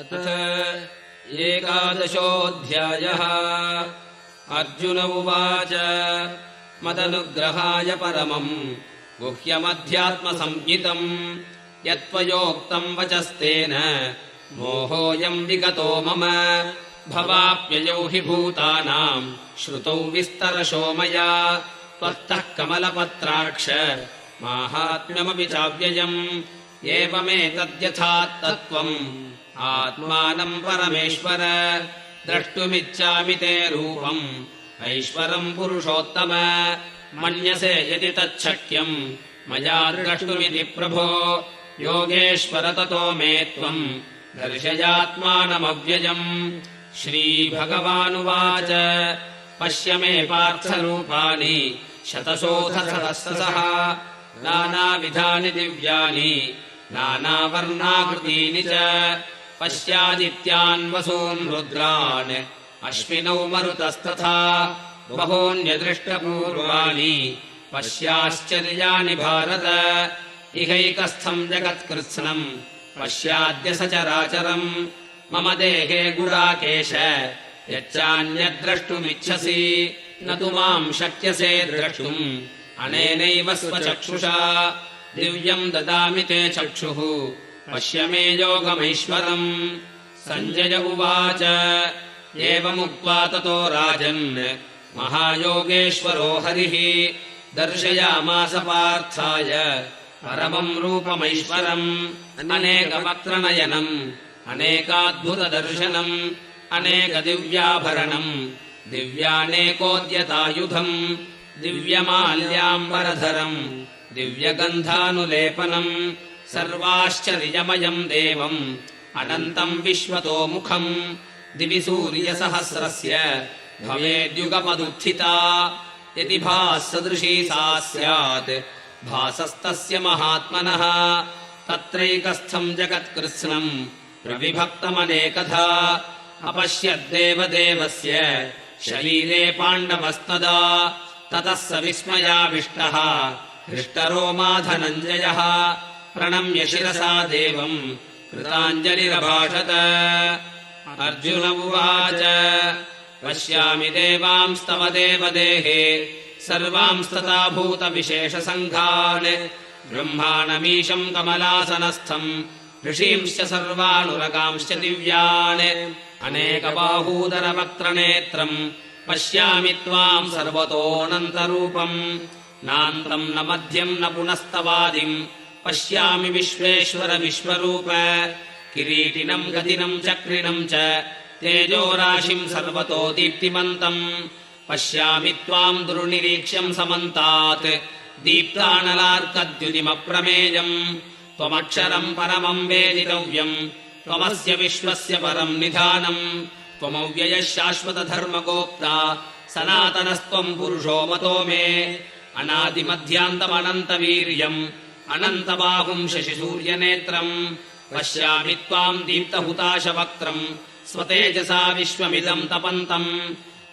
अथ एकादशोऽध्यायः। अर्जुन उवाच मदनुग्रहाय परमम् गुह्यमध्यात्मसंज्ञितम् यत्त्वयोक्तम् वचस्तेन मोहोऽयम् विगतो मम भवाप्ययौ हि भूतानाम् श्रुतौ विस्तरशो मया त्वत्तः कमलपत्राक्ष माहात्म्यमपि चाव्ययम् एवमेतद्यथात्तत्त्वम् आत्मानम् परमेश्वर द्रष्टुमिच्छामि ते रूपम् ऐश्वरम् पुरुषोत्तम मन्यसे यदि तच्छक्यम् मया द्रष्टुमिति प्रभो योगेश्वर ततो मे त्वम् दर्शयात्मानमव्ययम्। श्रीभगवानुवाच पश्य मे पार्थरूपाणि शतशोऽथसहस्रशः नानाविधानि दिव्यानि नानावर्णाकृतीनि च पश्यादित्यान् वसून् रुद्रान् अश्विनौ मरुतस्तथा बहून्यदृष्टपूर्वाणि पश्याश्चर्याणि भारत इहैकस्थम् जगत्कृत्स्नम् पश्याद्य सचराचरम् मम देहे गुडाकेश यच्चान्यद्द्रष्टुमिच्छसि न तु माम् शक्यसे द्रष्टुम् अनेनैव स्वचक्षुषा दिव्यम् ददामि ते चक्षुः पश्य मे योगमैश्वरम्। सञ्जय उवाच एवमुक्त्वा ततो राजन् महायोगेश्वरो हरिः दर्शयामास पार्थाय परमम् रूपमैश्वरम् अनेकवक्त्रनयनम् अनेकाद्भुतदर्शनम् अनेकदिव्याभरणम् दिव्यानेकोद्यतायुधम् दिव्यमाल्याम्बरधरम् दिव्यगन्धानुलेपनम् सर्वाश्चर्यमयम् देवम् अनन्तम् विश्वतोमुखम् दिवि सूर्यसहस्रस्य भवेद्युगपदुत्थिता यदि भाससदृशी सा स्यात् भासस्तस्य महात्मनः तत्रैकस्थम् जगत्कृत्स्नम् प्रविभक्तमनेकधा अपश्यद्देवदेवस्य शरीरे पाण्डवस्तदा ततः स विस्मयाविष्टः हृष्टरोमा धनञ्जयः प्रणम्य शिरसा देवम् कृताञ्जलिरभाषत। अर्जुन उवाच पश्यामि देवांस्तव देवदेहे सर्वांस्तथा भूतविशेषसङ्घान् ब्रह्माणमीशम् कमलासनस्थम् ऋषींश्च सर्वानुरगांश्च दिव्यान् अनेकबाहूदरवक्त्रनेत्रम् पश्यामि त्वाम् सर्वतोऽनन्तरूपम् नान्तम् न मध्यम् न पुनस्तवादिम् पश्यामि विश्वेश्वर विश्वरूप किरीटिनम् गदिनम् चक्रिणम् च तेजोराशिम् सर्वतो दीप्तिमन्तम् पश्यामि त्वाम् दुर्निरीक्ष्यम् समन्तात् दीप्तानलार्कद्युतिमप्रमेयम् त्वमक्षरम् परमम् वेदितव्यम् त्वमस्य विश्वस्य परम् निधानम् त्वमव्ययः शाश्वतधर्मगोप्ता सनातनस्त्वम् पुरुषो मतो मे अनादिमध्यान्तमनन्तवीर्यम् अनन्तबाहुम् शशिसूर्यनेत्रम् पश्यामि त्वाम् दीप्तहुताशवक्त्रम् स्वतेजसा विश्वमिदम् तपन्तम्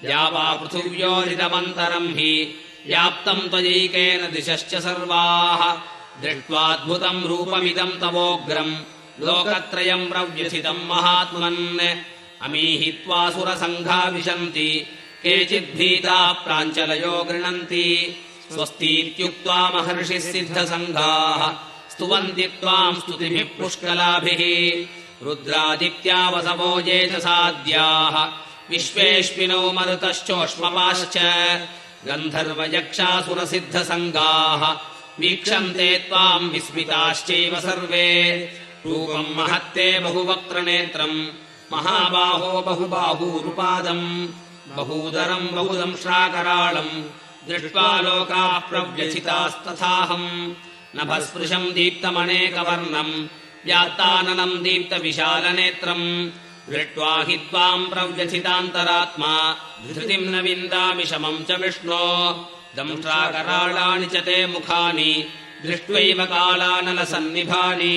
द्यावा पृथिव्योरिदमन्तरम् हि व्याप्तम् त्वयैकेन दिशश्च सर्वाः दृष्ट्वाद्भुतम् रूपमिदम् तवोग्रम् लोकत्रयम् प्रव्यथितम् महात्मन् अमीहि त्वासुरसङ्घा विशन्ति केचिद्भीताः प्राञ्चलयो गृह्णन्ति स्वस्तीत्युक्त्वा महर्षिः सिद्धसङ्घाः स्तुवन्ति त्वाम् स्तुतिभिः पुष्कलाभिः रुद्रादित्या वसवो ये च साद्याः विश्वेश्विनौ मरुतश्चोष्मपाश्च गन्धर्वयक्षासुरसिद्धसङ्घाः वीक्षन्ते त्वाम् विस्मिताश्चैव सर्वे रूपम् महत्ते बहुवक्त्रनेत्रम् महाबाहो बहुबाहूरुपादम् बहूदरम् बहुदंश्राकराळम् दृष्ट्वा लोकाः प्रव्यथितास्तथाहम् नभस्पृशम् दीप्तमनेकवर्णम् व्यात्ताननम् दीप्तविशालनेत्रम् दृष्ट्वा हि त्वाम् प्रव्यथितान्तरात्मा धृतिम् न विन्दामि शमम् च विष्णो दंष्ट्राकराळानि च ते मुखानि दृष्ट्वैव कालानलसन्निभानि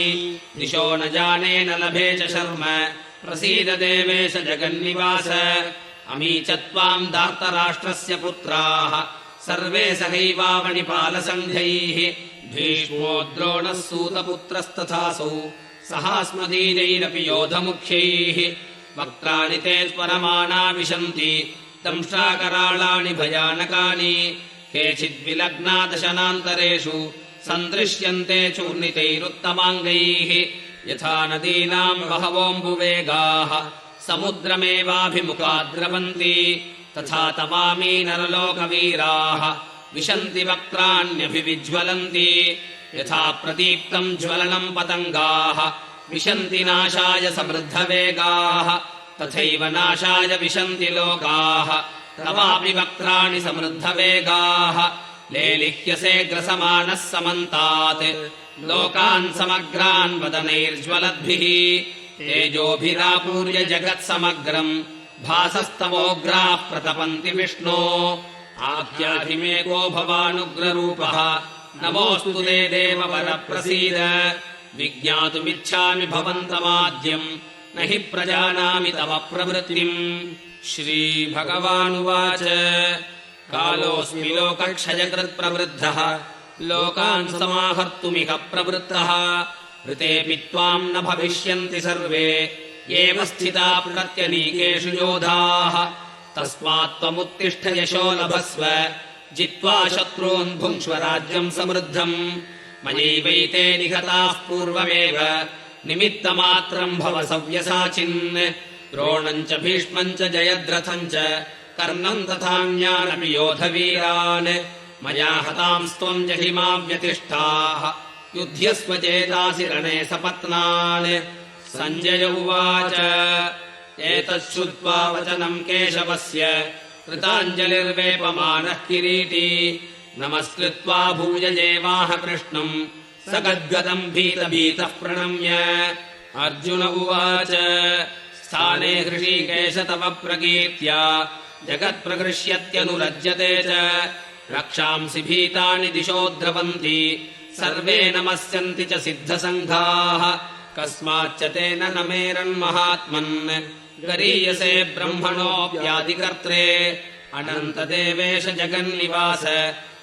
दिशो न जाने न लभे च शर्म प्रसीद देवेश जगन्निवास अमी च त्वाम् दार्तराष्ट्रस्य पुत्राः सर्वे सहैवावनिपालसङ्घैः भीष्मो द्रोणः सूतपुत्रस्तथासौ सहास्मदीजैरपि योधमुख्यैः वक्त्राणि ते त्वरमाणा विशन्ति दंष्ट्राकराळाणि भयानकानि केचिद्विलग्ना दशनान्तरेषु सन्दृश्यन्ते चूर्णितैरुत्तमाङ्गैः यथा नदीनाम् बहवोऽम्बुवेगाः समुद्रमेवाभिमुखा द्रवन्ति तथा तवामी नरलोकवीराः विशन्ति वक्त्राण्यभिविज्वलन्ति यथा प्रदीप्तम् ज्वलनम् पतङ्गाः विशन्ति नाशाय समृद्धवेगाः तथैव नाशाय विशन्ति लोकाः तवापि वक्त्राणि समृद्धवेगाः लेलिह्यसे ग्रसमानः समन्तात् लोकान् समग्रान् वदनैर्ज्वलद्भिः तेजोभिरापूर्य जगत्समग्रम् भासस्तवोग्राः प्रतपन्ति विष्णो आख्याधिमेको भवानुग्ररूपः नमोऽस्तु ते देववर प्रसीद विज्ञातुमिच्छामि भवन्तमाद्यम् न हि प्रजानामि तव प्रवृत्तिम् श्रीभगवानुवाच कालोऽस्मि लोकक्षयकृत्प्रवृद्धः लोकान् समाहर्तुमिह प्रवृत्तः ऋतेऽपि त्वाम् न भविष्यन्ति सर्वे एव स्थिता प्रत्यनीकेषु योधाः तस्मात् त्वमुत्तिष्ठ यशो लभस्व जित्वा शत्रून् भुङ्क्ष्व राज्यम् समृद्धम् मयैवैते निहताः पूर्वमेव निमित्तमात्रम् भव सव्यसाचिन् द्रोणम् च भीष्मम् च जयद्रथम् च कर्णम् तथान्यानपि योधवीरान् मया हतांस्त्वम् जहिमा व्यतिष्ठाः युध्यस्व चेतासि रणे सपत्नान् सञ्जय उवाच एतच्छ्रुत्वा वचनम् केशवस्य कृताञ्जलिर्वेपमानः किरीटी नमस्कृत्वा भूयजेवाह कृष्णम् स गद्गदम् भीतभीतः प्रणम्य अर्जुन उवाच स्थाने हृषीकेश तव प्रकीर्त्या जगत्प्रकृष्यत्यनुरज्यते च रक्षांसि भीतानि दिशो द्रवन्ति सर्वे नमस्यन्ति च सिद्धसङ्घाः कस्माच्च तेन न मेरन्महात्मन् गरीयसे ब्रह्मणोऽप्यादिकर्त्रे अनन्तदेवेश जगन्निवास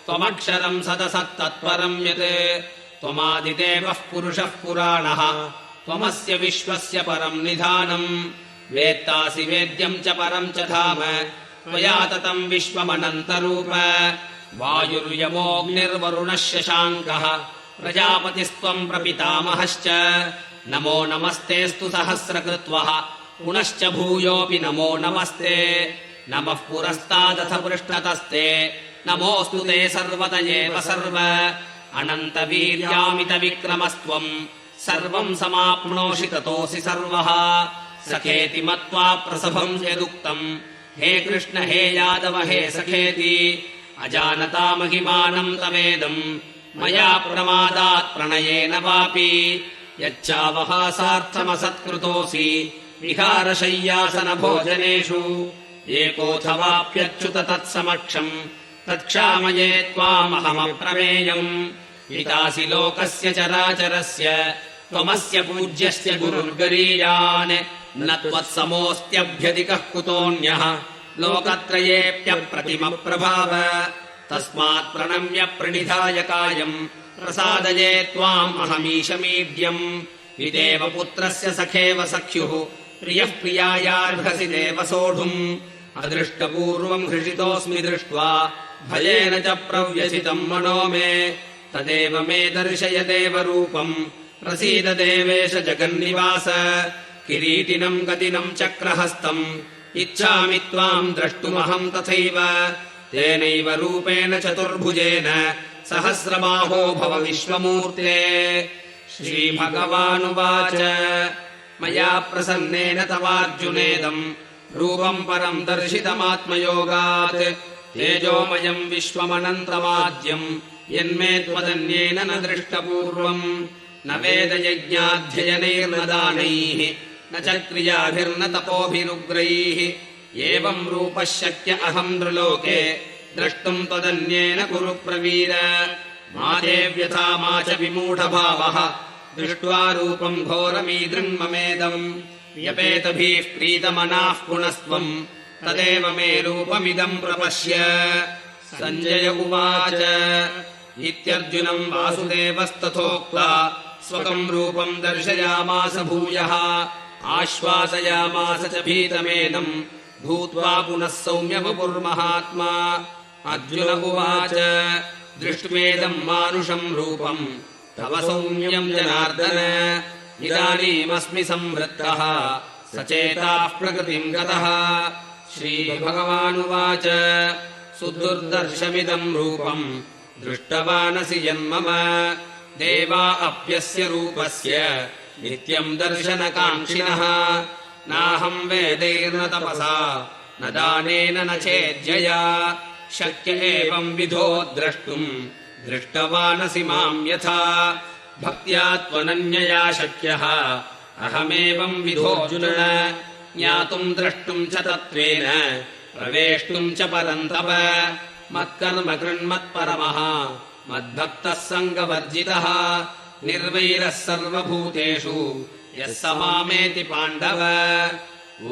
त्वमक्षरम् सदसत्तत्परम् यत् त्वमादिदेवः पुरुषः पुराणः त्वमस्य विश्वस्य परम् निधानम् वेत्तासि वेद्यम् च परम् च धाम त्वया ततम् विश्वमनन्तरूप वायुर्यमोऽग्निर्वरुणः शशाङ्कः प्रजापतिस्त्वम् प्रपितामहश्च नमो नमस्तेऽस्तु सहस्रकृत्वः पुनश्च भूयोऽपि नमो नमस्ते नमः पुरस्तादथ पृष्ठतस्ते नमोऽस्तु ते सर्वत एव सर्व अनन्तवीर्यामितविक्रमस्त्वम् सर्वम् समाप्नोषि ततोऽसि सर्वः सखेति मत्वा प्रसभम् यदुक्तम् हे कृष्ण हे यादव हे सखेति अजानता महिमानम् तवेदम् मया प्रमादात् प्रणयेन वापि यच्चावहासार्थमसत्कृतोऽसि विहारशय्यासनभोजनेषु एकोऽथवाप्यच्युत तत्समक्षम् तत्क्षामये त्वामहमप्रमेयम् पितासि लोकस्य चराचरस्य त्वमस्य पूज्यस्य गुरुर्गरीयान् न त्वत्समोऽस्त्यभ्यधिकः कुतोऽन्यः लोकत्रयेऽप्यप्रतिमप्रभाव तस्मात् प्रणम्य प्रणिधाय कायम् प्रसादये त्वाम् अहमीशमीड्यम् विदेव पुत्रस्य सखेव सख्युः प्रियः प्रियायार्हसि देव सोढुम् अदृष्टपूर्वम् हृषितोऽस्मि दृष्ट्वा भयेन च प्रव्यथितम् मनो मे तदेव मे दर्शय देवरूपम् प्रसीद देवेश जगन्निवास किरीटिनम् गदिनम् चक्रहस्तम् इच्छामि त्वाम् द्रष्टुमहम् तथैव तेनैव रूपेण चतुर्भुजेन सहस्रबाहो भव विश्वमूर्ते श्रीभगवानुवाच मया प्रसन्नेन तवार्जुनेदम् रूपम् परम् दर्शितमात्मयोगात् तेजोमयम् विश्वमनन्तमाद्यम् यन्मे त्वदन्येन न दृष्टपूर्वम् न वेदयज्ञाध्ययनैर्न दानैः न च क्रियाभिर्न तपोभिरुग्रैः एवम् रूपः शक्य अहम् नृलोके द्रष्टुम् त्वदन्येन कुरु प्रवीर मा ते व्यथा मा च विमूढभावः दृष्ट्वा रूपम् घोरमीदृन्ममेदम् व्यपेतभिः प्रीतमनाः पुनस्त्वम् तदेव मे रूपमिदम् प्रपश्य सञ्जय उवाच इत्यर्जुनम् वासुदेवस्तथोक्त्वा स्वकम् रूपम् दर्शयामास भूयः आश्वासयामास च भीतमेनम् भूत्वा पुनः सौम्यवपुर्महात्मा अर्जुन उवाच दृष्ट्वेदम् मानुषम् रूपम् तव सौम्यम् जनार्दन इदानीमस्मि संवृत्तः सचेताः प्रकृतिम् गतः श्रीभगवानुवाच सुदुर्दर्शमिदम् रूपम् दृष्टवानसि यन्मम देवा अप्यस्य रूपस्य नित्यम् दर्शनकाङ्क्षिणः नाहम् वेदैर्न तपसा न दानेन न चेज्यया शक्य एवम् विधो द्रष्टुम् दृष्टवानसि माम् यथा भक्त्या त्वनन्यया शक्यः अहमेवम् विधोऽर्जुन ज्ञातुम् द्रष्टुम् च तत्त्वेन प्रवेष्टुम् च परन्तप मत्कर्म कृन्मत्परमः मद्भक्तः सङ्गवर्जितः निर्वैरः सर्वभूतेषु यः स मामेति पाण्डव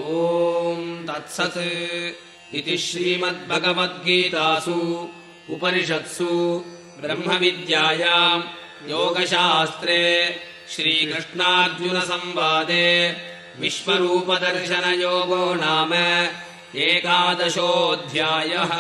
ॐ तत्सत् इति श्रीमद्भगवद्गीतासु उपनिषत्सु ब्रह्मविद्यायाम् योगशास्त्रे श्रीकृष्णार्जुनसंवादे विश्वरूपदर्शनयोगो नाम 11 अध्यायः।